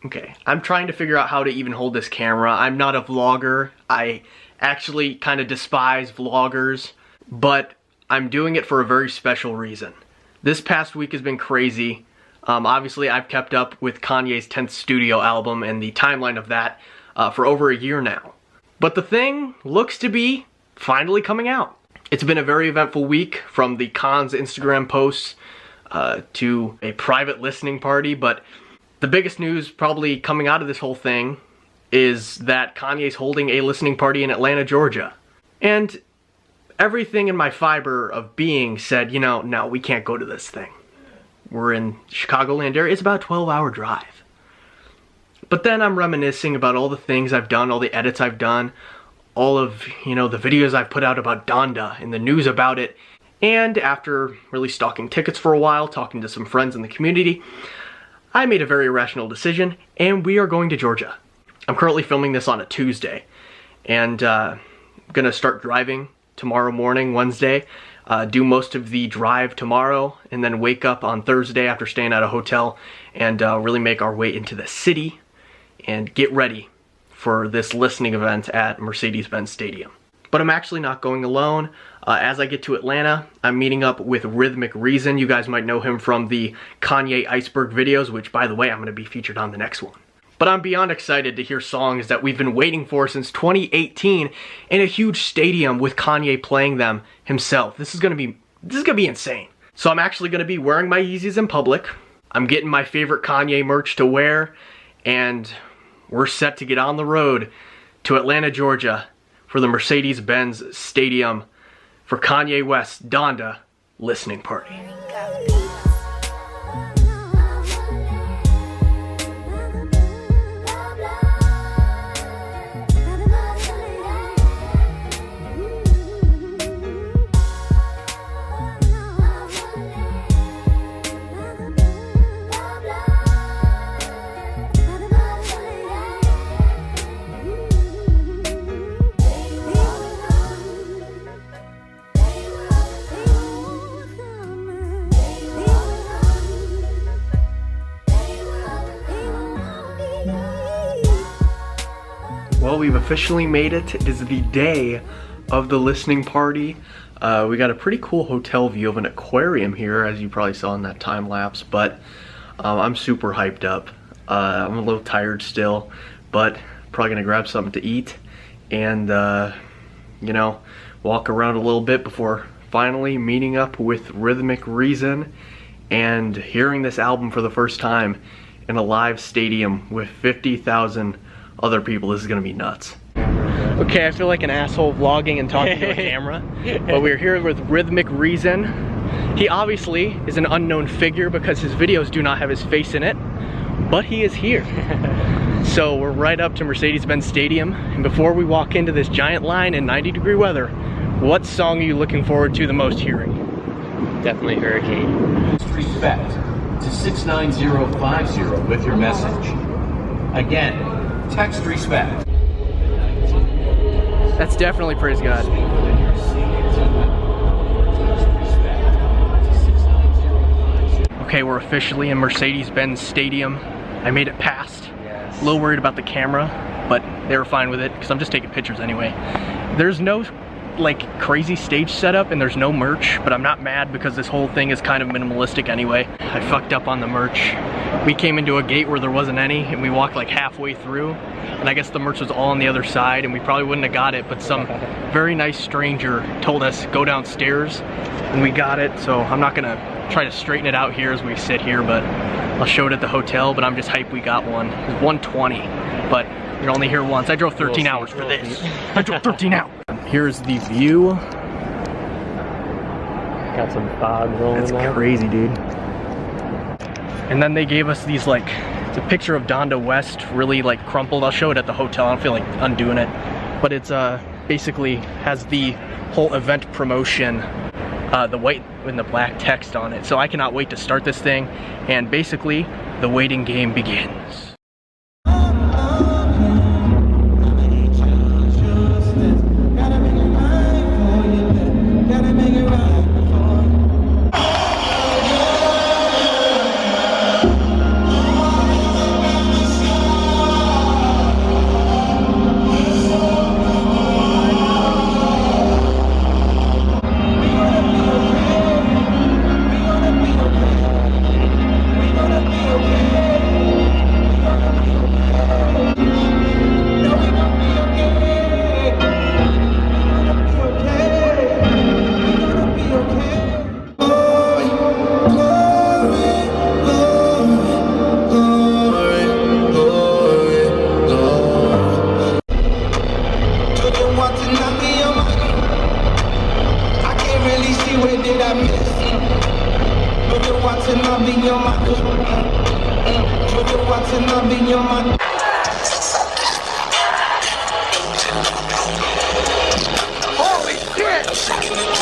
Okay, I'm trying to figure out how to even hold this camera. I'm not a vlogger. I actually kind of despise vloggers, but I'm doing it for a very special reason. This past week has been crazy. Obviously, I've kept up with Kanye's 10th studio album and the timeline of that for over a year now. But the thing looks to be finally coming out. It's been a very eventful week, from the Kan's Instagram posts to a private listening party, but the biggest news probably coming out of this whole thing is that Kanye's holding a listening party in Atlanta, Georgia. And everything in my fiber of being said, you know, no, we can't go to this thing. We're in Chicagoland area. It's about a 12-hour drive. But then I'm reminiscing about all the things I've done, all the edits I've done, all of, you know, the videos I've put out about Donda and the news about it. And after really stalking tickets for a while, talking to some friends in the community, I made a very irrational decision, and we are going to Georgia. I'm currently filming this on a Tuesday, and I'm gonna start driving tomorrow morning, Wednesday, do most of the drive tomorrow, and then wake up on Thursday after staying at a hotel and really make our way into the city and get ready for this listening event at Mercedes-Benz Stadium. But I'm actually not going alone. As I get to Atlanta, I'm meeting up with Rhythmic Reason. You guys might know him from the Kanye Iceberg videos, which, by the way, I'm going to be featured on the next one. But I'm beyond excited to hear songs that we've been waiting for since 2018 in a huge stadium with Kanye playing them himself. This is gonna be insane. So I'm actually gonna be wearing my Yeezys in public. I'm getting my favorite Kanye merch to wear, and we're set to get on the road to Atlanta, Georgia for the Mercedes-Benz Stadium for Kanye West's Donda listening party. Well, we've officially made it. It is the day of the listening party. We got a pretty cool hotel view of an aquarium here, as you probably saw in that time lapse, but I'm super hyped up. I'm a little tired still, but probably gonna grab something to eat and, you know, walk around a little bit before finally meeting up with Rhythmic Reason and hearing this album for the first time in a live stadium with 50,000 other people. This is gonna be nuts. Okay, I feel like an asshole vlogging and talking to a camera, but we're here with Rhythmic Reason. He obviously is an unknown figure because his videos do not have his face in it, but he is here. So we're right up to Mercedes-Benz Stadium, and before we walk into this giant line in 90-degree weather, what song are you looking forward to the most hearing? Definitely Hurricane. Respect to 69050 with your message. Again, text respect. That's definitely Praise God. Okay, we're officially in Mercedes-Benz Stadium. I made it past. A little worried about the camera, but they were fine with it because I'm just taking pictures anyway. There's no like crazy stage setup and there's no merch, but I'm not mad because this whole thing is kind of minimalistic anyway. I fucked up on the merch. We came into a gate where there wasn't any, and we walked like halfway through, and I guess the merch was all on the other side, and we probably wouldn't have got it, but some very nice stranger told us go downstairs, and we got it. So I'm not gonna try to straighten it out here as we sit here, but I'll show it at the hotel. But I'm just hyped we got one. It's 120, but you're only here once. I drove 13 hours for this. I drove 13 hours. Here's the view. Got some fog rolling. That's crazy, dude. And then they gave us these, like, it's a picture of Donda West, really like crumpled. I'll show it at the hotel. I don't feel like undoing it, but it's basically has the whole event promotion, the white and the black text on it. So I cannot wait to start this thing, and basically the waiting game begins. Holy shit! Scott!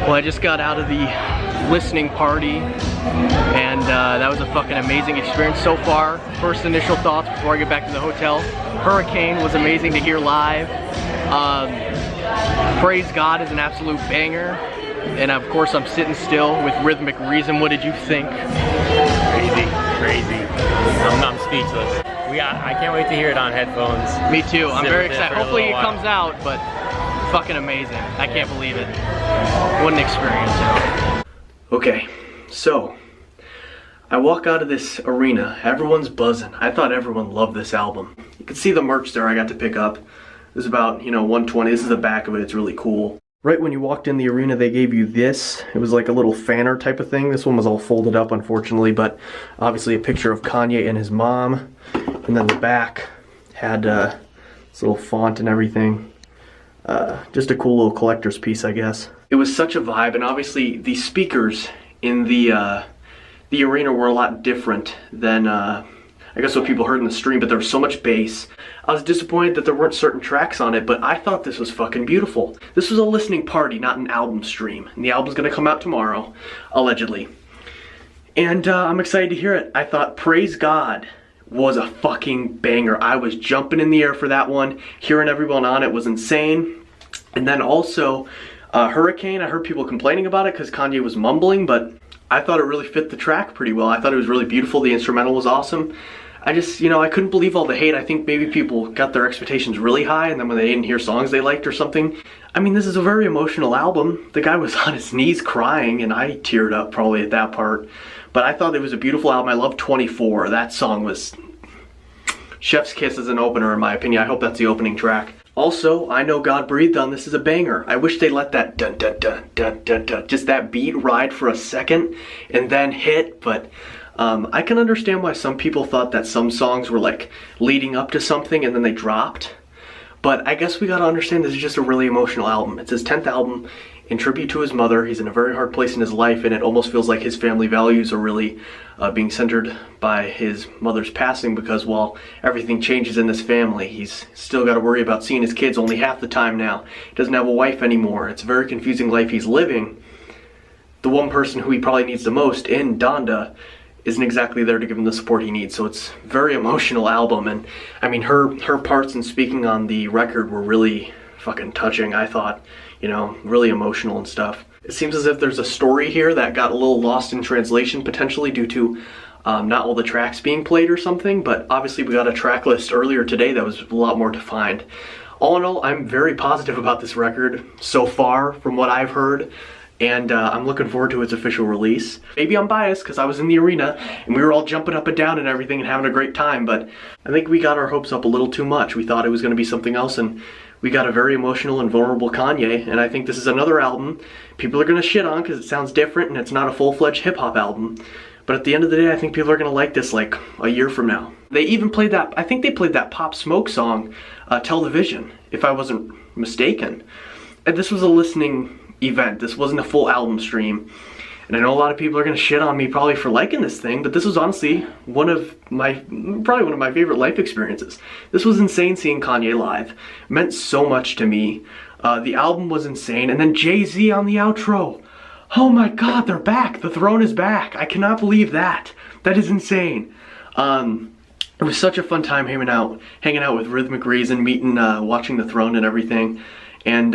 Well, I just got out of the listening party, and that was a fucking amazing experience so far. First initial thoughts before I get back to the hotel. Hurricane was amazing to hear live. Praise God is an absolute banger. And of course I'm Sitting Still with Rhythmic Reason. What did you think? Crazy. I'm speechless. I can't wait to hear it on headphones. Me too. I'm very excited. Hopefully it comes out, but fucking amazing. I can't believe it. What an experience. Okay, so I walk out of this arena. Everyone's buzzing. I thought everyone loved this album. You can see the merch there I got to pick up. It was about, $120. This is the back of it. It's really cool. Right when you walked in the arena, they gave you this. It was like a little fanner type of thing. This one was all folded up, unfortunately, but obviously a picture of Kanye and his mom. And then the back had this little font and everything. Just a cool little collector's piece, I guess. It was such a vibe, and obviously the speakers in the arena were a lot different than I guess what people heard in the stream, but there was so much bass. I was disappointed that there weren't certain tracks on it, but I thought this was fucking beautiful. This was a listening party, not an album stream. And the album's gonna come out tomorrow, allegedly. And I'm excited to hear it. I thought Praise God was a fucking banger. I was jumping in the air for that one. Hearing everyone on it was insane. And then also, Hurricane, I heard people complaining about it because Kanye was mumbling, but I thought it really fit the track pretty well. I thought it was really beautiful. The instrumental was awesome. I just, I couldn't believe all the hate. I think maybe people got their expectations really high, and then when they didn't hear songs they liked or something. I mean, this is a very emotional album. The guy was on his knees crying, and I teared up probably at that part. But I thought it was a beautiful album. I love 24. That song was chef's kiss as an opener, in my opinion. I hope that's the opening track. Also, I Know God Breathed On This is a banger. I wish they let that dun dun dun dun dun dun, just that beat ride for a second and then hit, but I can understand why some people thought that some songs were like leading up to something and then they dropped. But I guess we gotta understand this is just a really emotional album. It's his 10th album in tribute to his mother. He's in a very hard place in his life, and it almost feels like his family values are really being centered by his mother's passing, because while everything changes in this family, he's still got to worry about seeing his kids only half the time now. He doesn't have a wife anymore. It's a very confusing life he's living. The one person who he probably needs the most in Donda isn't exactly there to give him the support he needs. So it's a very emotional album, and I mean her parts in speaking on the record were really fucking touching, I thought, you know, really emotional and stuff. It seems as if there's a story here that got a little lost in translation, potentially due to not all the tracks being played or something, but obviously we got a track list earlier today that was a lot more defined. All in all, I'm very positive about this record so far from what I've heard, and I'm looking forward to its official release. Maybe I'm biased because I was in the arena and we were all jumping up and down and everything and having a great time, but I think we got our hopes up a little too much. We thought it was going to be something else, and we got a very emotional and vulnerable Kanye, and I think this is another album people are going to shit on because it sounds different and it's not a full-fledged hip-hop album. But at the end of the day, I think people are going to like this like a year from now. They even played that, I think they played that Pop Smoke song, Tell the Vision, if I wasn't mistaken. And this was a listening event. This wasn't a full album stream. And I know a lot of people are going to shit on me probably for liking this thing, but this was honestly probably one of my favorite life experiences. This was insane seeing Kanye live. It meant so much to me. The album was insane. And then Jay-Z on the outro. Oh my God, they're back. The throne is back. I cannot believe that. That is insane. It was such a fun time hanging out with Rhythmic Reason, meeting, watching the throne and everything. And,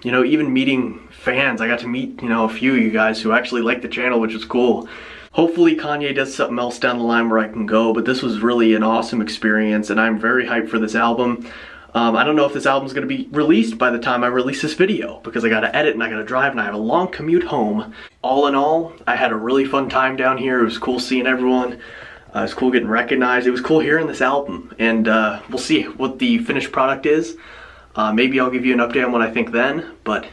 you know, even meeting fans. I got to meet, you know, a few of you guys who actually like the channel, which is cool. Hopefully Kanye does something else down the line where I can go, but this was really an awesome experience, and I'm very hyped for this album. I don't know if this album's going to be released by the time I release this video, because I got to edit and I got to drive and I have a long commute home. All in all, I had a really fun time down here. It was cool seeing everyone. It was cool getting recognized. It was cool hearing this album, and we'll see what the finished product is. Maybe I'll give you an update on what I think then, but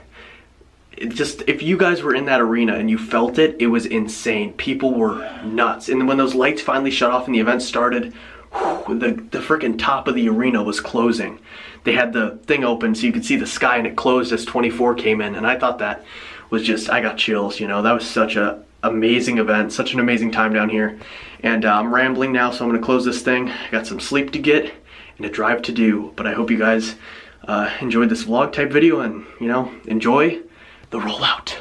if you guys were in that arena and you felt it, it was insane. People were nuts. And when those lights finally shut off and the event started, the freaking top of the arena was closing. They had the thing open so you could see the sky, and it closed as 24 came in, and I thought that was just, I got chills, you know. That was such a amazing event, such an amazing time down here. And I'm rambling now, so I'm going to close this thing. I got some sleep to get and a drive to do, but I hope you guys enjoyed this vlog type video and, you know, enjoy the rollout.